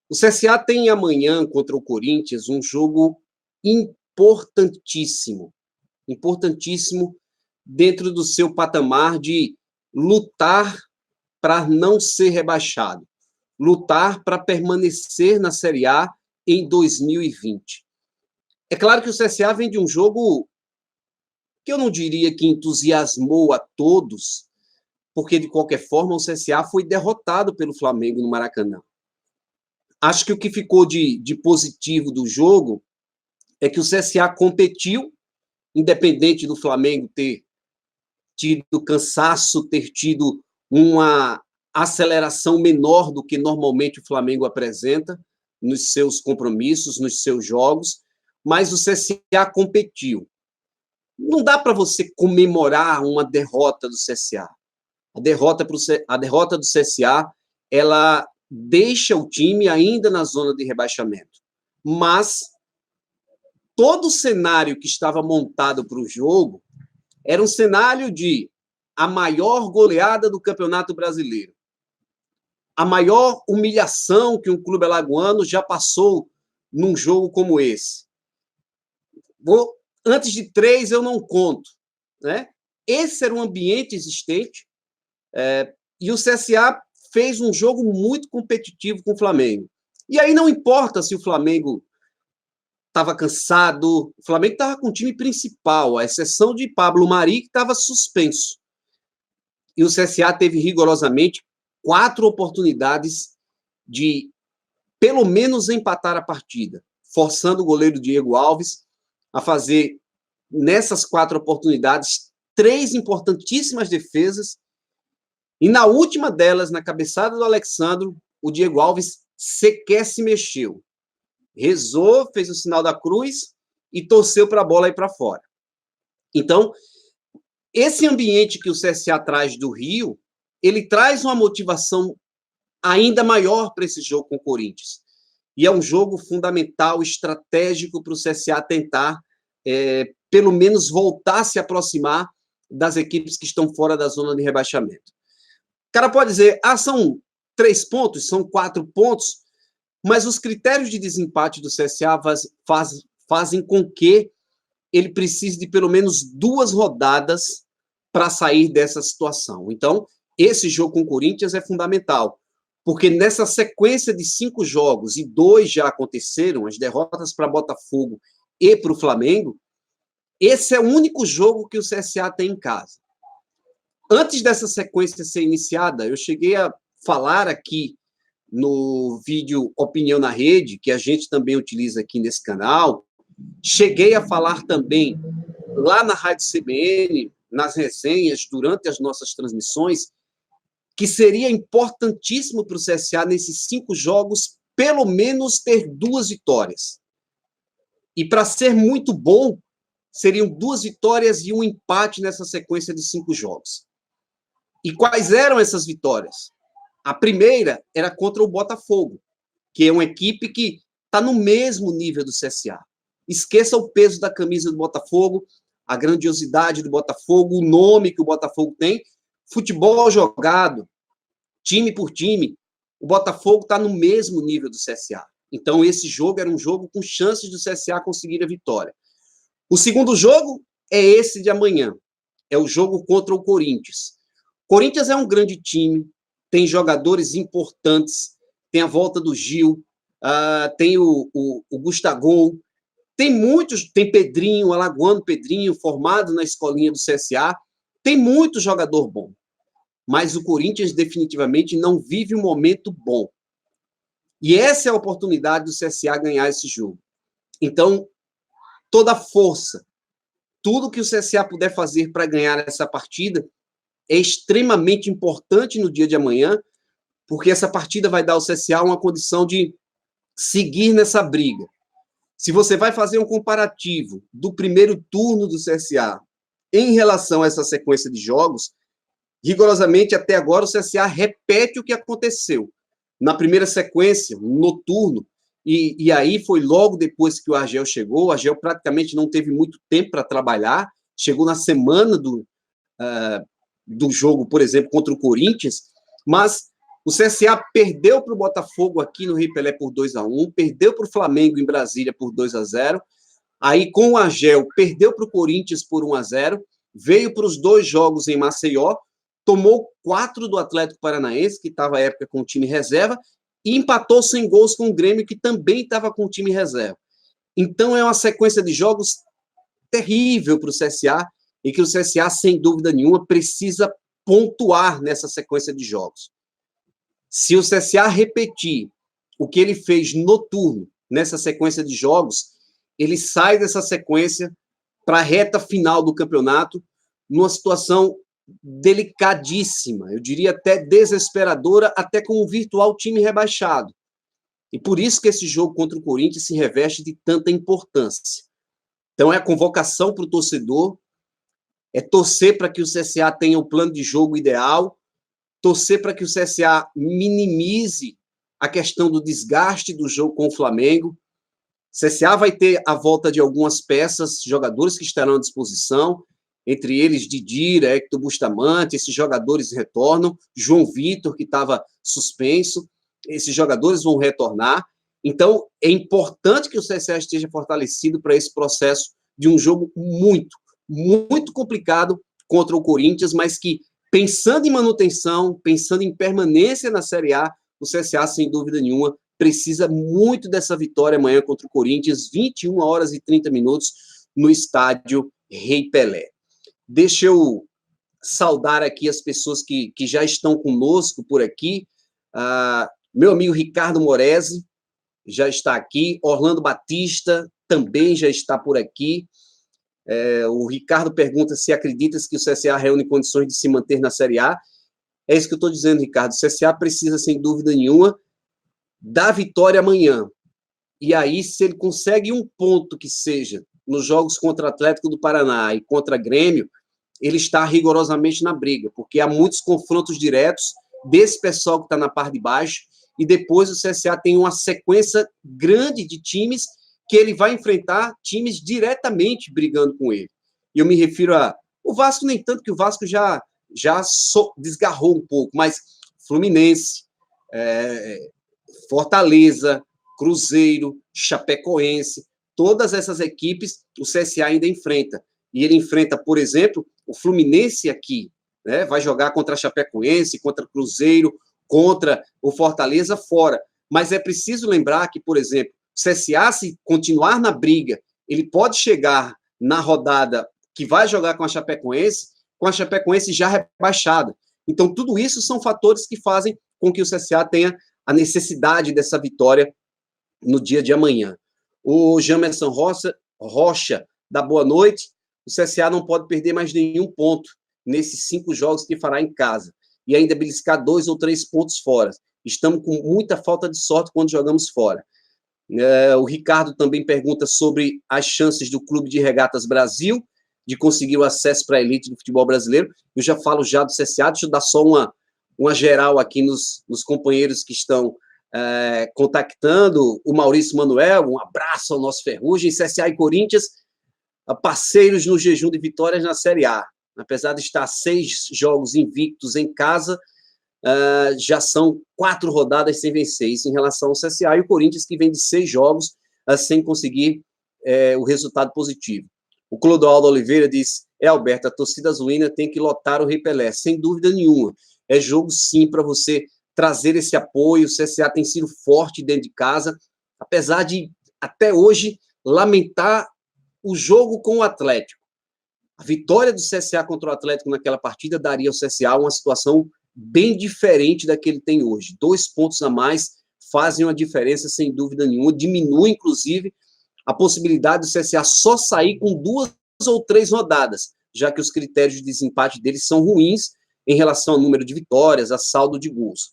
O CSA tem amanhã contra o Corinthians um jogo importantíssimo, importantíssimo dentro do seu patamar de lutar para não ser rebaixado, lutar para permanecer na Série A em 2020. É claro que o CSA vem de um jogo que eu não diria que entusiasmou a todos, porque, de qualquer forma, o CSA foi derrotado pelo Flamengo no Maracanã. Acho que o que ficou de positivo do jogo é que o CSA competiu, independente do Flamengo ter tido cansaço, ter tido uma aceleração menor do que normalmente o Flamengo apresenta nos seus compromissos, nos seus jogos, mas o CSA competiu. Não dá para você comemorar uma derrota do CSA. A derrota do CSA, ela deixa o time ainda na zona de rebaixamento. Mas todo o cenário que estava montado para o jogo era um cenário de a maior goleada do Campeonato Brasileiro, a maior humilhação que um clube alagoano já passou num jogo como esse. Antes de 3 eu não conto, né? Esse era um ambiente existente, e o CSA fez um jogo muito competitivo com o Flamengo. E aí não importa se o Flamengo estava cansado, o Flamengo estava com o time principal, à exceção de Pablo Mari, que estava suspenso. E o CSA teve rigorosamente 4 oportunidades de, pelo menos, empatar a partida, forçando o goleiro Diego Alves a fazer, nessas 4 oportunidades, 3 importantíssimas defesas. E na última delas, na cabeçada do Alexandro, o Diego Alves sequer se mexeu. Rezou, fez o sinal da cruz e torceu para a bola ir para fora. Então, esse ambiente que o CSA traz do Rio, ele traz uma motivação ainda maior para esse jogo com o Corinthians. E é um jogo fundamental, estratégico para o CSA tentar, pelo menos, voltar a se aproximar das equipes que estão fora da zona de rebaixamento. O cara pode dizer, são 3 pontos, são 4 pontos, mas os critérios de desempate do CSA fazem com que ele precise de pelo menos 2 rodadas para sair dessa situação. Então, esse jogo com o Corinthians é fundamental, porque nessa sequência de 5 jogos, e 2 já aconteceram, as derrotas para Botafogo e para o Flamengo, esse é o único jogo que o CSA tem em casa. Antes dessa sequência ser iniciada, eu cheguei a falar aqui no vídeo Opinião na Rede, que a gente também utiliza aqui nesse canal, cheguei a falar também lá na Rádio CBN, nas resenhas, durante as nossas transmissões, que seria importantíssimo para o CSA, nesses 5 jogos, pelo menos ter 2 vitórias. E para ser muito bom, seriam 2 vitórias e um empate nessa sequência de 5 jogos. E quais eram essas vitórias? A primeira era contra o Botafogo, que é uma equipe que está no mesmo nível do CSA. Esqueça o peso da camisa do Botafogo, a grandiosidade do Botafogo, o nome que o Botafogo tem. Futebol jogado, time por time, o Botafogo está no mesmo nível do CSA. Então, esse jogo era um jogo com chances do CSA conseguir a vitória. O segundo jogo é esse de amanhã. É o jogo contra o Corinthians. O Corinthians é um grande time, tem jogadores importantes, tem a volta do Gil, tem o Gustavo, tem Pedrinho, o alagoano Pedrinho, formado na escolinha do CSA, tem muito jogador bom. Mas o Corinthians definitivamente não vive um momento bom. E essa é a oportunidade do CSA ganhar esse jogo. Então, toda a força, tudo que o CSA puder fazer para ganhar essa partida é extremamente importante no dia de amanhã, porque essa partida vai dar ao CSA uma condição de seguir nessa briga. Se você vai fazer um comparativo do primeiro turno do CSA em relação a essa sequência de jogos, rigorosamente, até agora, o CSA repete o que aconteceu na primeira sequência, no turno, e aí foi logo depois que o Argel chegou. O Argel praticamente não teve muito tempo para trabalhar, chegou na semana do jogo, por exemplo, contra o Corinthians, mas O CSA perdeu para o Botafogo aqui no Rei Pelé por 2-1, perdeu para o Flamengo em Brasília por 2-0, aí com o Agel perdeu para o Corinthians por 1-0, veio para os 2 jogos em Maceió, tomou 4 do Atlético Paranaense, que estava à época com o time reserva, e empatou sem gols com o Grêmio, que também estava com o time reserva. Então é uma sequência de jogos terrível para o CSA, e que o CSA, sem dúvida nenhuma, precisa pontuar nessa sequência de jogos. Se o CSA repetir o que ele fez no turno, nessa sequência de jogos, ele sai dessa sequência para a reta final do campeonato, numa situação delicadíssima, eu diria até desesperadora, até com um virtual time rebaixado. E por isso que esse jogo contra o Corinthians se reveste de tanta importância. Então é a convocação para o torcedor, é torcer para que o CSA tenha o plano de jogo ideal, torcer para que o CSA minimize a questão do desgaste do jogo com o Flamengo. O CSA vai ter a volta de algumas peças, jogadores que estarão à disposição, entre eles Didira, Hector Bustamante, esses jogadores retornam, João Vitor, que estava suspenso, esses jogadores vão retornar. Então, é importante que o CSA esteja fortalecido para esse processo de um jogo muito, muito complicado contra o Corinthians, mas que, pensando em manutenção, pensando em permanência na Série A, o CSA, sem dúvida nenhuma, precisa muito dessa vitória amanhã contra o Corinthians, 21h30, no estádio Rei Pelé. Deixa eu saudar aqui as pessoas que já estão conosco por aqui. Meu amigo Ricardo Moresi já está aqui, Orlando Batista também já está por aqui. O Ricardo pergunta se acreditas que o CSA reúne condições de se manter na Série A. É isso que eu estou dizendo, Ricardo. O CSA precisa, sem dúvida nenhuma, da vitória amanhã. E aí, se ele consegue um ponto que seja nos jogos contra Atlético do Paraná e contra Grêmio, ele está rigorosamente na briga, porque há muitos confrontos diretos desse pessoal que está na parte de baixo, e depois o CSA tem uma sequência grande de times que ele vai enfrentar times diretamente brigando com ele. E eu me refiro o Vasco, nem tanto, que o Vasco já desgarrou um pouco, mas Fluminense, Fortaleza, Cruzeiro, Chapecoense, todas essas equipes o CSA ainda enfrenta. E ele enfrenta, por exemplo, o Fluminense aqui, né? Vai jogar contra a Chapecoense, contra o Cruzeiro, contra o Fortaleza fora. Mas é preciso lembrar que, por exemplo, o CSA, se continuar na briga, ele pode chegar na rodada que vai jogar com a Chapecoense já rebaixada. Então, tudo isso são fatores que fazem com que o CSA tenha a necessidade dessa vitória no dia de amanhã. O Jamerson Rocha dá boa noite. O CSA não pode perder mais nenhum ponto nesses 5 jogos que fará em casa e ainda beliscar 2 ou 3 pontos fora. Estamos com muita falta de sorte quando jogamos fora. O Ricardo também pergunta sobre as chances do Clube de Regatas Brasil de conseguir o acesso para a elite do futebol brasileiro. Eu já falo do CSA, deixa eu dar só uma geral aqui nos companheiros que estão contactando. O Maurício Manuel, um abraço ao nosso Ferrugem. CSA e Corinthians, parceiros no jejum de vitórias na Série A. Apesar de estar 6 jogos invictos em casa, já são 4 rodadas sem vencer. Isso em relação ao CSA e o Corinthians, que vem de 6 jogos sem conseguir o resultado positivo. O Clodoaldo Oliveira diz: Alberto, a torcida azulina tem que lotar o Rei Pelé, sem dúvida nenhuma. É jogo, sim, para você trazer esse apoio. O CSA tem sido forte dentro de casa, apesar de, até hoje, lamentar o jogo com o Atlético. A vitória do CSA contra o Atlético naquela partida daria ao CSA uma situação bem diferente da que ele tem hoje. 2 pontos a mais fazem uma diferença, sem dúvida nenhuma. Diminui, inclusive, a possibilidade do CSA só sair com 2 ou 3 rodadas, já que os critérios de desempate deles são ruins em relação ao número de vitórias, a saldo de gols.